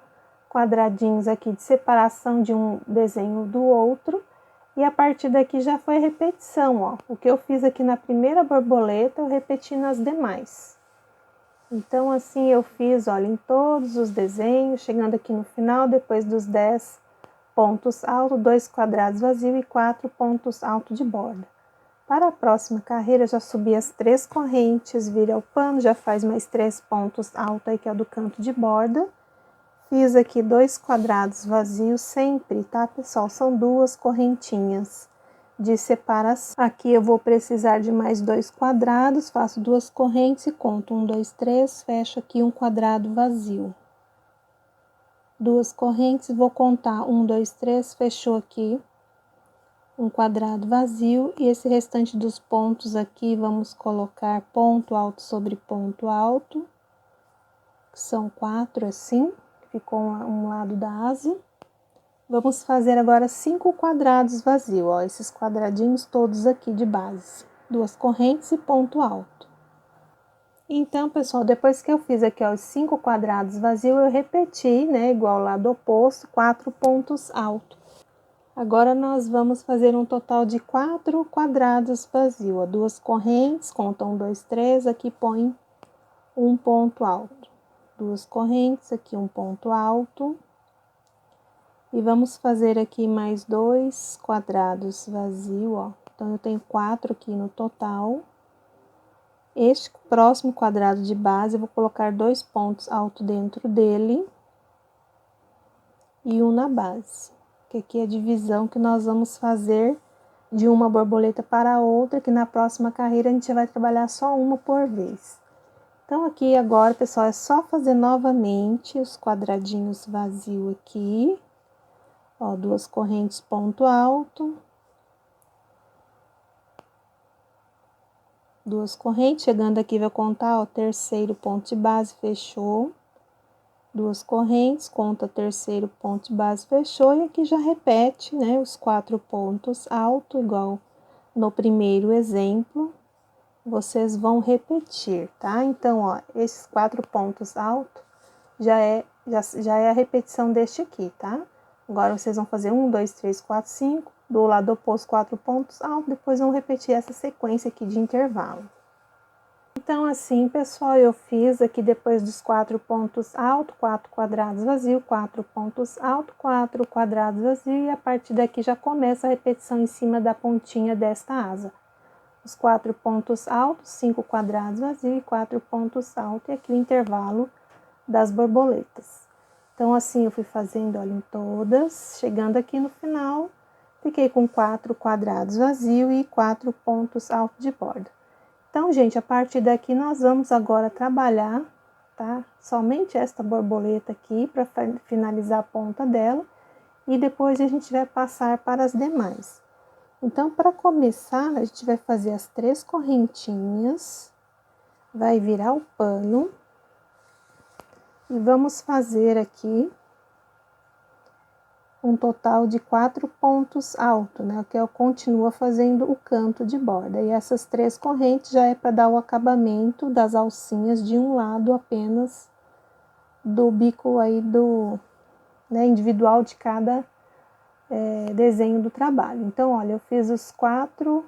quadradinhos aqui de separação de um desenho do outro, e a partir daqui já foi repetição, ó. O que eu fiz aqui na primeira borboleta, eu repeti nas demais. Então, assim, eu fiz, olha, em todos os desenhos, chegando aqui no final, depois dos 10 pontos altos, 2 quadrados vazios e 4 pontos altos de borda. Para a próxima carreira, já subi as 3 correntes, vira o pano, já faz mais 3 pontos altos aí, que é o do canto de borda. Fiz aqui 2 quadrados vazios sempre, tá, pessoal? São 2 correntinhas de separação. Aqui eu vou precisar de mais 2 quadrados, faço 2 correntes e conto 1, 2, 3, fecho aqui um quadrado vazio. 2 correntes, vou contar 1, 2, 3, fechou aqui um quadrado vazio, e esse restante dos pontos aqui vamos colocar ponto alto sobre ponto alto, que são 4 assim, ficou um lado da asa. Vamos fazer agora 5 quadrados vazios, ó, esses quadradinhos todos aqui de base, 2 correntes e ponto alto. Então, pessoal, depois que eu fiz aqui, ó, os 5 quadrados vazios, eu repeti, né, igual ao lado oposto, 4 pontos altos. Agora, nós vamos fazer um total de 4 quadrados vazios, ó, 2 correntes, conta 1, 2, 3, aqui põe um ponto alto. 2 correntes, aqui um ponto alto. E vamos fazer aqui mais 2 quadrados vazios, ó. Então, eu tenho 4 aqui no total. Este próximo quadrado de base, eu vou colocar 2 pontos altos dentro dele e um na base, que aqui é a divisão que nós vamos fazer de uma borboleta para a outra, que na próxima carreira a gente vai trabalhar só uma por vez. Então, aqui agora, pessoal, é só fazer novamente os quadradinhos vazios aqui, ó, 2 correntes, ponto alto. 2 correntes, chegando aqui vai contar, ó, terceiro ponto de base, fechou. 2 correntes, conta terceiro ponto de base, fechou. E aqui já repete, né, os 4 pontos altos, igual no primeiro exemplo. Vocês vão repetir, tá? Então, ó, esses 4 pontos altos já é a repetição deste aqui, tá? Agora, vocês vão fazer 1, 2, 3, 4, 5, do lado oposto 4 pontos altos, depois vão repetir essa sequência aqui de intervalo. Então, assim, pessoal, eu fiz aqui depois dos 4 pontos altos, 4 quadrados vazios, 4 pontos altos, 4 quadrados vazios, e a partir daqui já começa a repetição em cima da pontinha desta asa. Os 4 pontos altos, 5 quadrados vazios e 4 pontos altos, e aqui o intervalo das borboletas. Então, assim, eu fui fazendo, olha, em todas, chegando aqui no final, fiquei com 4 quadrados vazios e 4 pontos altos de borda. Então, gente, a partir daqui nós vamos agora trabalhar, tá? Somente esta borboleta aqui, para finalizar a ponta dela, e depois a gente vai passar para as demais. Então, para começar, a gente vai fazer as 3 correntinhas, vai virar o pano, e vamos fazer aqui um total de 4 pontos altos, né? Que eu continuo fazendo o canto de borda. E essas 3 correntes já é para dar o acabamento das alcinhas de um lado apenas do bico aí né, individual de cada desenho do trabalho. Então, olha, eu fiz os 4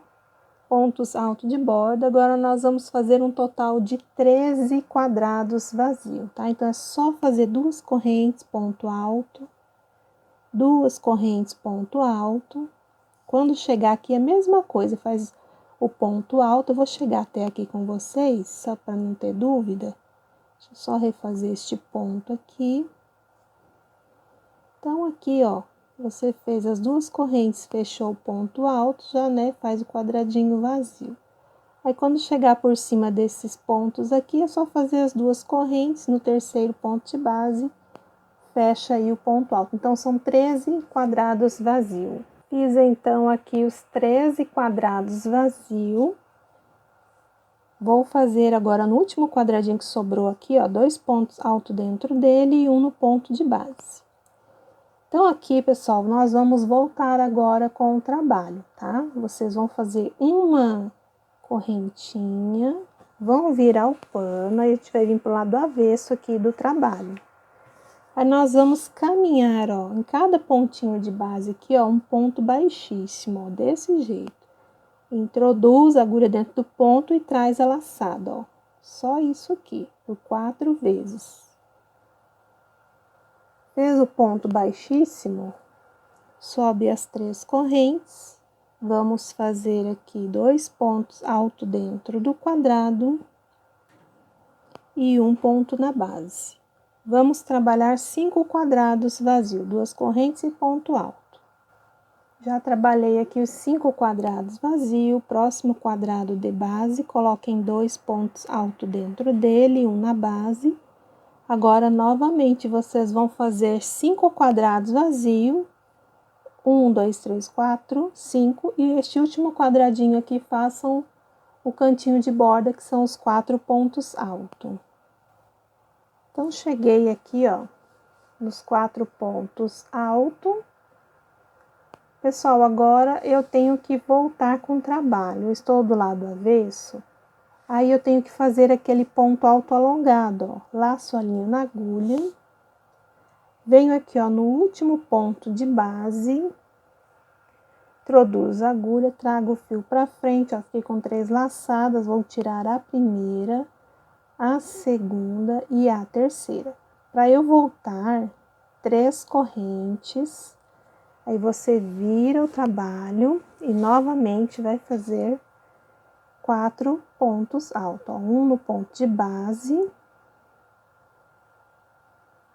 pontos altos de borda. Agora, nós vamos fazer um total de 13 quadrados vazios, tá? Então, é só fazer 2 correntes, ponto alto, 2 correntes, ponto alto. Quando chegar aqui, a mesma coisa, faz o ponto alto. Eu vou chegar até aqui com vocês, só para não ter dúvida. Deixa eu só refazer este ponto aqui. Então, aqui, ó, você fez as 2 correntes, fechou o ponto alto, já, né, faz o quadradinho vazio. Aí, quando chegar por cima desses pontos aqui, é só fazer as 2 correntes no terceiro ponto de base, fecha aí o ponto alto. Então, são 13 quadrados vazios. Fiz, então, aqui os 13 quadrados vazios. Vou fazer agora no último quadradinho que sobrou aqui, ó, 2 pontos altos dentro dele e um no ponto de base. Então, aqui, pessoal, nós vamos voltar agora com o trabalho, tá? Vocês vão fazer uma correntinha, vão virar o pano, aí a gente vai vir pro lado avesso aqui do trabalho. Aí, nós vamos caminhar, ó, em cada pontinho de base aqui, ó, um ponto baixíssimo, ó, desse jeito. Introduz a agulha dentro do ponto e traz a laçada, ó. Só isso aqui, por 4 vezes. Fez o ponto baixíssimo, sobe as 3 correntes, vamos fazer aqui 2 pontos altos dentro do quadrado e um ponto na base. Vamos trabalhar 5 quadrados vazios, 2 correntes e ponto alto. Já trabalhei aqui os 5 quadrados vazios, próximo quadrado de base, coloquem 2 pontos altos dentro dele, um na base. Agora, novamente, vocês vão fazer 5 quadrados vazios, 1, 2, 3, 4, 5, e este último quadradinho aqui, façam o cantinho de borda, que são os 4 pontos altos. Então, cheguei aqui, ó, nos 4 pontos altos. Pessoal, agora eu tenho que voltar com o trabalho. Eu estou do lado avesso. Aí, eu tenho que fazer aquele ponto alto alongado, ó. Laço a linha na agulha. Venho aqui, ó, no último ponto de base. Introduzo a agulha, trago o fio pra frente, ó. Fiquei com 3 laçadas, vou tirar a primeira, a segunda e a terceira. Para eu voltar, 3 correntes. Aí, você vira o trabalho e novamente vai fazer 4 pontos altos, ó, um no ponto de base,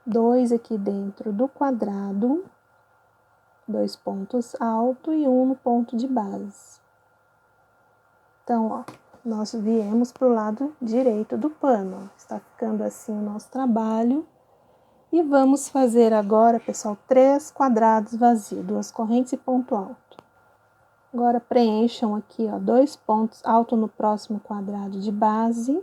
2 aqui dentro do quadrado, 2 pontos altos e um no ponto de base. Então, ó, nós viemos pro lado direito do pano, ó, está ficando assim o nosso trabalho. E vamos fazer agora, pessoal, 3 quadrados vazios, 2 correntes e ponto alto. Agora, preencham aqui, ó, 2 pontos altos no próximo quadrado de base.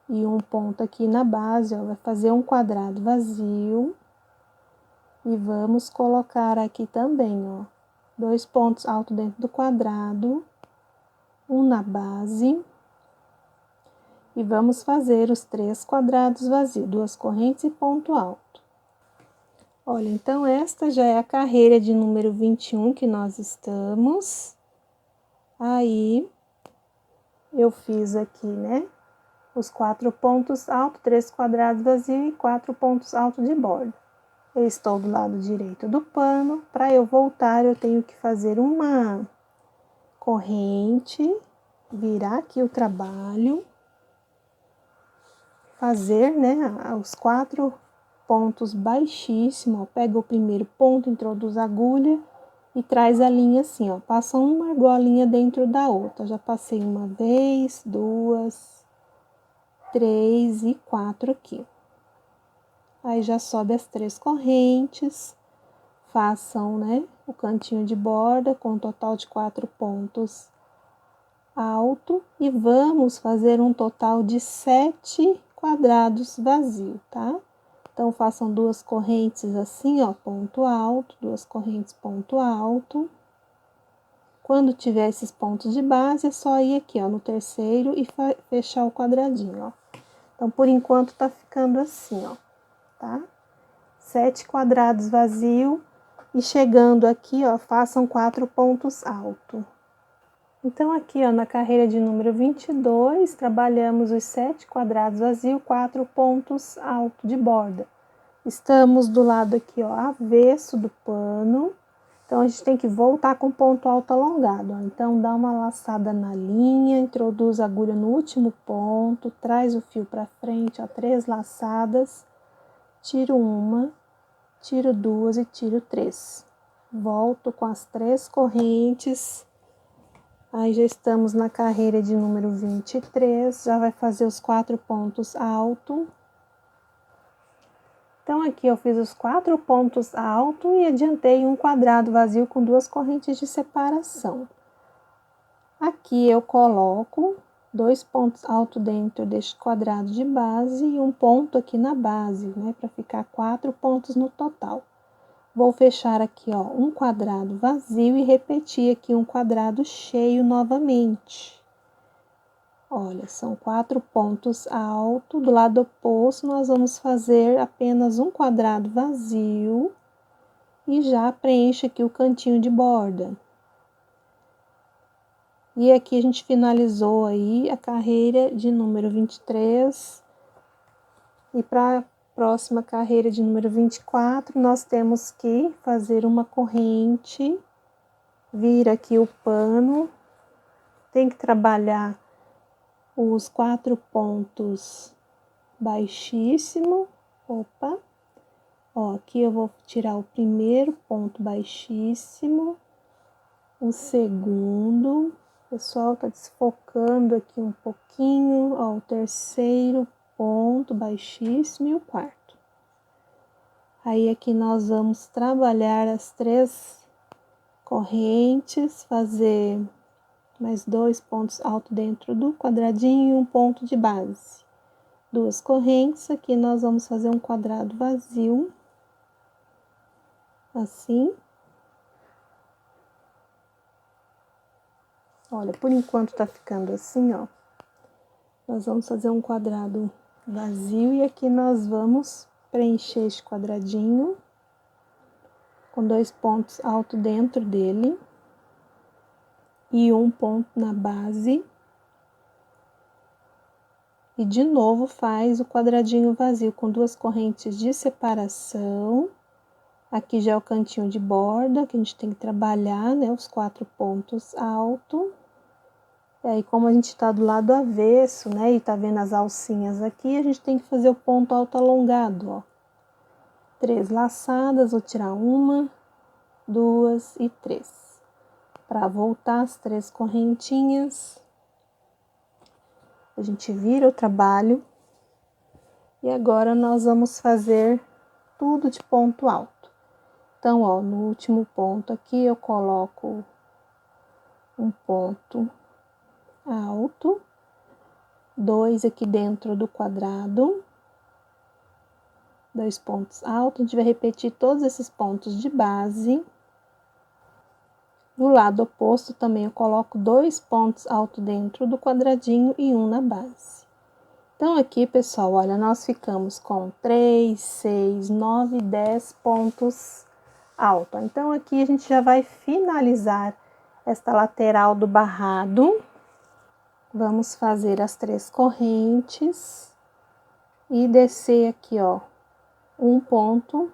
E um ponto aqui na base, ó, vai fazer um quadrado vazio. E vamos colocar aqui também, ó, 2 pontos altos dentro do quadrado, um na base. E vamos fazer os 3 quadrados vazios, 2 correntes e ponto alto. Olha, então, esta já é a carreira de número 21 que nós estamos. Aí, eu fiz aqui, né, os 4 pontos altos, 3 quadrados vazios e 4 pontos altos de borda. Eu estou do lado direito do pano. Para eu voltar, eu tenho que fazer uma corrente, virar aqui o trabalho, fazer, né, os 4 pontos baixíssimos, ó, pega o primeiro ponto, introduz a agulha e traz a linha assim, ó, passa uma argolinha dentro da outra. Já passei uma vez, 2, 3 e 4 aqui. Aí, já sobe as 3 correntes, façam, né, o cantinho de borda com um total de 4 pontos alto e vamos fazer um total de 7 quadrados vazios, tá? Então, façam 2 correntes assim, ó, ponto alto, 2 correntes, ponto alto. Quando tiver esses pontos de base, é só ir aqui, ó, no terceiro e fechar o quadradinho, ó. Então, por enquanto, tá ficando assim, ó, tá? 7 quadrados vazios e chegando aqui, ó, façam 4 pontos altos. Então, aqui, ó, na carreira de número 22, trabalhamos os 7 quadrados vazios, 4 pontos altos de borda. Estamos do lado aqui, ó, avesso do pano. Então, a gente tem que voltar com ponto alto alongado, ó. Então, dá uma laçada na linha, introduz a agulha no último ponto, traz o fio para frente, ó, 3 laçadas, tiro uma, tiro 2 e tiro 3. Volto com as 3 correntes. Aí já estamos na carreira de número 23, já vai fazer os 4 pontos altos. Então, aqui eu fiz os 4 pontos altos e adiantei um quadrado vazio com 2 correntes de separação. Aqui eu coloco 2 pontos altos dentro deste quadrado de base e um ponto aqui na base, né, para ficar 4 pontos no total. Vou fechar aqui, ó, um quadrado vazio e repetir aqui um quadrado cheio novamente. Olha, são 4 pontos altos. Do lado oposto, nós vamos fazer apenas um quadrado vazio e já preenche aqui o cantinho de borda. E aqui a gente finalizou aí a carreira de número 23. E para próxima carreira de número 24, nós temos que fazer uma corrente, vir aqui o pano, tem que trabalhar os 4 pontos baixíssimo, opa, ó, aqui eu vou tirar o primeiro ponto baixíssimo, o segundo, pessoal, tá desfocando aqui um pouquinho, ó, o terceiro ponto baixíssimo e o quarto. Aí, aqui nós vamos trabalhar as 3 correntes, fazer mais 2 pontos altos dentro do quadradinho e um ponto de base. 2 correntes, aqui nós vamos fazer um quadrado vazio, assim. Olha, por enquanto tá ficando assim, ó. Nós vamos fazer um quadrado vazio e aqui nós vamos preencher este quadradinho com 2 pontos altos dentro dele e um ponto na base. E de novo faz o quadradinho vazio com 2 correntes de separação. Aqui já é o cantinho de borda que a gente tem que trabalhar, né, os 4 pontos altos. E aí, como a gente tá do lado avesso, né, e tá vendo as alcinhas aqui, a gente tem que fazer o ponto alto alongado, ó. 3 laçadas, vou tirar 1, 2 e 3. Para voltar as 3 correntinhas, a gente vira o trabalho. E agora nós vamos fazer tudo de ponto alto. Então, ó, no último ponto aqui eu coloco um ponto alto, 2 aqui dentro do quadrado, 2 pontos altos. A gente vai repetir todos esses pontos de base. Do lado oposto também eu coloco 2 pontos altos dentro do quadradinho e um na base. Então, aqui, pessoal, olha, nós ficamos com 3, 6, 9, 10 pontos altos. Então, aqui a gente já vai finalizar esta lateral do barrado. Vamos fazer as 3 correntes e descer aqui, ó, um ponto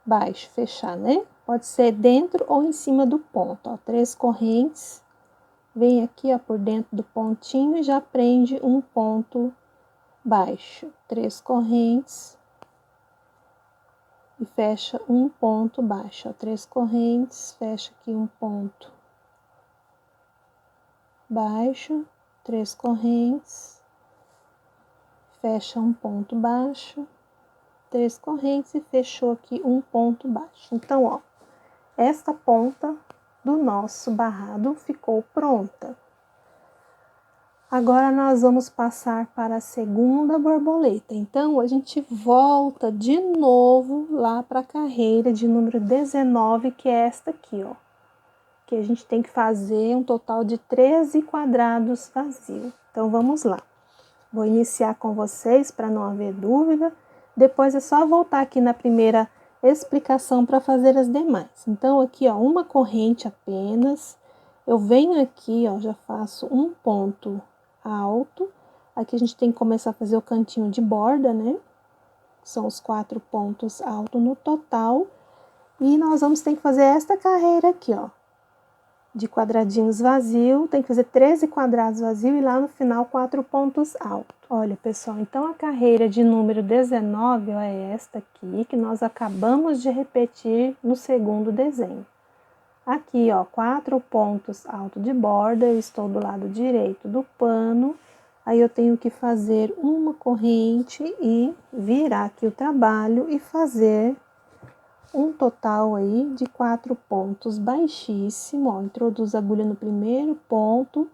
baixo, fechar, né? Pode ser dentro ou em cima do ponto, ó, 3 correntes. Vem aqui, ó, por dentro do pontinho e já prende um ponto baixo. 3 correntes e fecha um ponto baixo, ó. 3 correntes, fecha aqui um ponto baixo, 3 correntes, fecha um ponto baixo, 3 correntes e fechou aqui um ponto baixo. Então, ó, esta ponta do nosso barrado ficou pronta. Agora, nós vamos passar para a segunda borboleta. Então, a gente volta de novo lá para a carreira de número 19, que é esta aqui, ó. Que a gente tem que fazer um total de 13 quadrados vazios. Então, vamos lá. Vou iniciar com vocês para não haver dúvida. Depois é só voltar aqui na primeira explicação para fazer as demais. Então, aqui, ó, uma corrente apenas. eu venho aqui, ó, já faço um ponto alto. Aqui a gente tem que começar a fazer o cantinho de borda, né? São os 4 pontos altos no total. E nós vamos ter que fazer esta carreira aqui, ó, de quadradinhos vazio. Tem que fazer 13 quadrados vazio e lá no final 4 pontos altos. Olha, pessoal, então a carreira de número 19, ó, é esta aqui, que nós acabamos de repetir no segundo desenho. Aqui, ó, 4 pontos altos de borda, eu estou do lado direito do pano. Aí eu tenho que fazer uma corrente e virar aqui o trabalho e fazer um total aí de 4 pontos baixíssimo, ó. Introduz a agulha no primeiro ponto,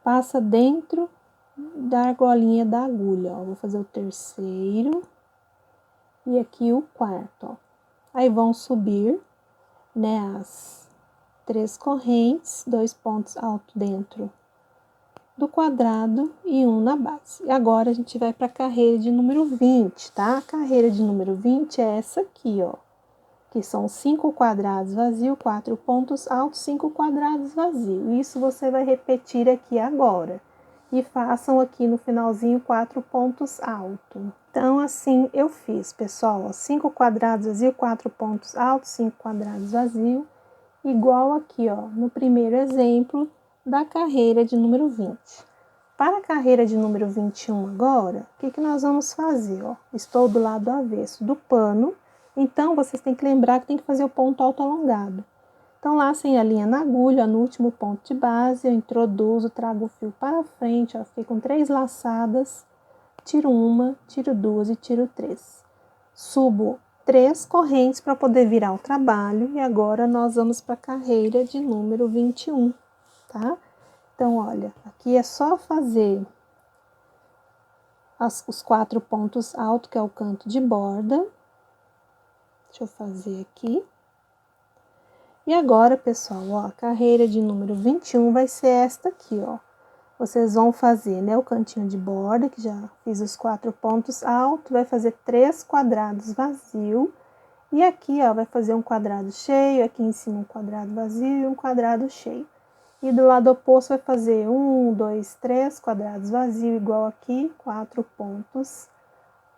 passa dentro da argolinha da agulha, ó. Vou fazer o terceiro e aqui o quarto, ó. Aí vão subir, né, as 3 correntes, 2 pontos altos dentro do quadrado e um na base. E agora a gente vai para a carreira de número 20, tá? A carreira de número 20 é essa aqui, ó, que são 5 quadrados vazios, 4 pontos altos, 5 quadrados vazios. Isso você vai repetir aqui agora. E façam aqui no finalzinho 4 pontos altos. Então, assim eu fiz, pessoal, ó, 5 quadrados vazios, 4 pontos altos, 5 quadrados vazios. Igual aqui, ó, no primeiro exemplo da carreira de número 20. Para a carreira de número 21 agora, o que nós vamos fazer, ó? Estou do lado avesso do pano, então vocês têm que lembrar que tem que fazer o ponto alto alongado. Então, lacem a linha na agulha, ó, no último ponto de base, eu introduzo, trago o fio para frente, ó, fiquei com 3 laçadas, tiro uma, tiro 2 e tiro 3. Subo 3 correntes para poder virar o trabalho e agora nós vamos para a carreira de número 21, tá? Então, olha, aqui é só fazer os 4 pontos altos, que é o canto de borda. Deixa eu fazer aqui. E agora, pessoal, ó, a carreira de número 21 vai ser esta aqui, ó. Vocês vão fazer, né, o cantinho de borda, que já fiz os 4 pontos altos, vai fazer 3 quadrados vazios. E aqui, ó, vai fazer um quadrado cheio, aqui em cima um quadrado vazio e um quadrado cheio. E do lado oposto vai fazer 1, 2, 3 quadrados vazios, igual aqui, 4 pontos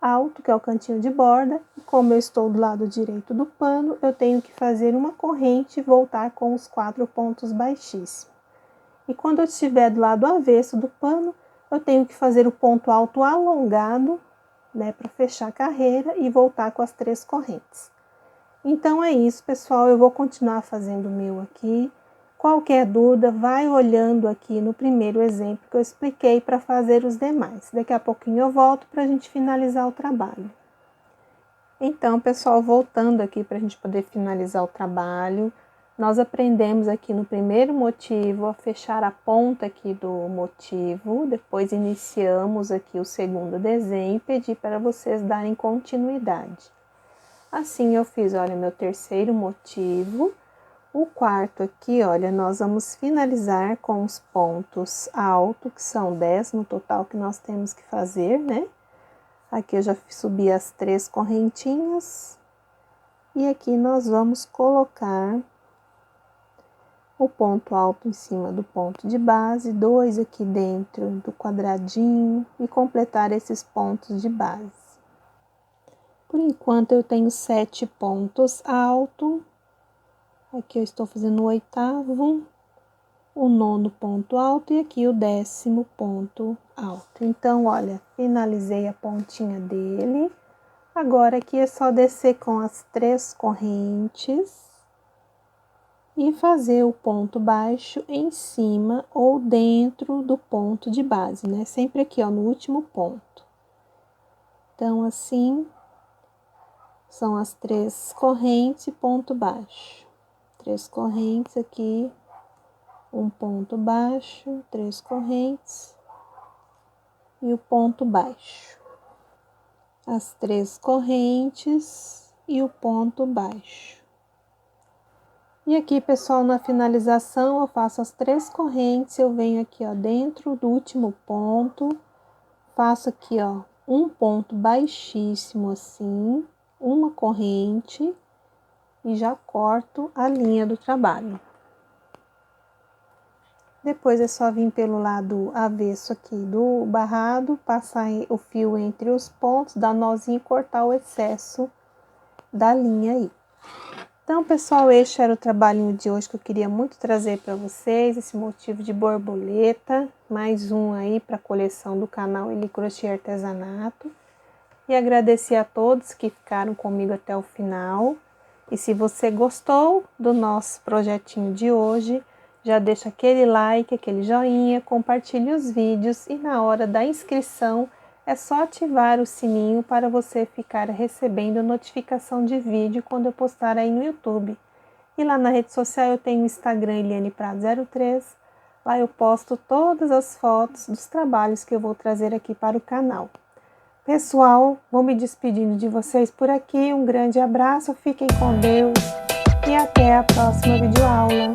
alto, que é o cantinho de borda. E como eu estou do lado direito do pano, eu tenho que fazer uma corrente e voltar com os 4 pontos baixíssimos. E quando eu estiver do lado avesso do pano, eu tenho que fazer o ponto alto alongado, né, para fechar a carreira e voltar com as 3 correntes. Então é isso, pessoal, eu vou continuar fazendo o meu aqui. Qualquer dúvida, vai olhando aqui no primeiro exemplo que eu expliquei para fazer os demais. Daqui a pouquinho eu volto para a gente finalizar o trabalho. Então, pessoal, voltando aqui para a gente poder finalizar o trabalho, nós aprendemos aqui no primeiro motivo a fechar a ponta aqui do motivo, depois iniciamos aqui o segundo desenho e pedi para vocês darem continuidade. Assim eu fiz, olha, meu terceiro motivo. O quarto aqui, olha, nós vamos finalizar com os pontos altos, que são 10 no total que nós temos que fazer, né? Aqui eu já subi as 3 correntinhas. E aqui nós vamos colocar o ponto alto em cima do ponto de base, 2 aqui dentro do quadradinho e completar esses pontos de base. Por enquanto eu tenho 7 pontos altos. Aqui eu estou fazendo o 8º, o 9º ponto alto e aqui o 10º ponto alto. Então, olha, finalizei a pontinha dele. Agora aqui é só descer com as 3 correntes e fazer o ponto baixo em cima ou dentro do ponto de base, né? Sempre aqui, ó, no último ponto. Então, assim, são as 3 correntes e ponto baixo. 3 correntes aqui, um ponto baixo, 3 correntes e o ponto baixo. As 3 correntes e o ponto baixo. E aqui, pessoal, na finalização, eu faço as 3 correntes, eu venho aqui, ó, dentro do último ponto, faço aqui, ó, um ponto baixíssimo assim, uma corrente e já corto a linha do trabalho. Depois é só vir pelo lado avesso aqui do barrado, passar o fio entre os pontos, dar nozinho e cortar o excesso da linha aí. Então, pessoal, este era o trabalhinho de hoje que eu queria muito trazer para vocês, esse motivo de borboleta, mais um aí para a coleção do canal Eli Crochê Artesanato. E agradecer a todos que ficaram comigo até o final. E se você gostou do nosso projetinho de hoje, já deixa aquele like, aquele joinha, compartilhe os vídeos e na hora da inscrição é só ativar o sininho para você ficar recebendo notificação de vídeo quando eu postar aí no YouTube. E lá na rede social eu tenho o Instagram Eliane Prado 03, lá eu posto todas as fotos dos trabalhos que eu vou trazer aqui para o canal. Pessoal, vou me despedindo de vocês por aqui, um grande abraço, fiquem com Deus e até a próxima videoaula.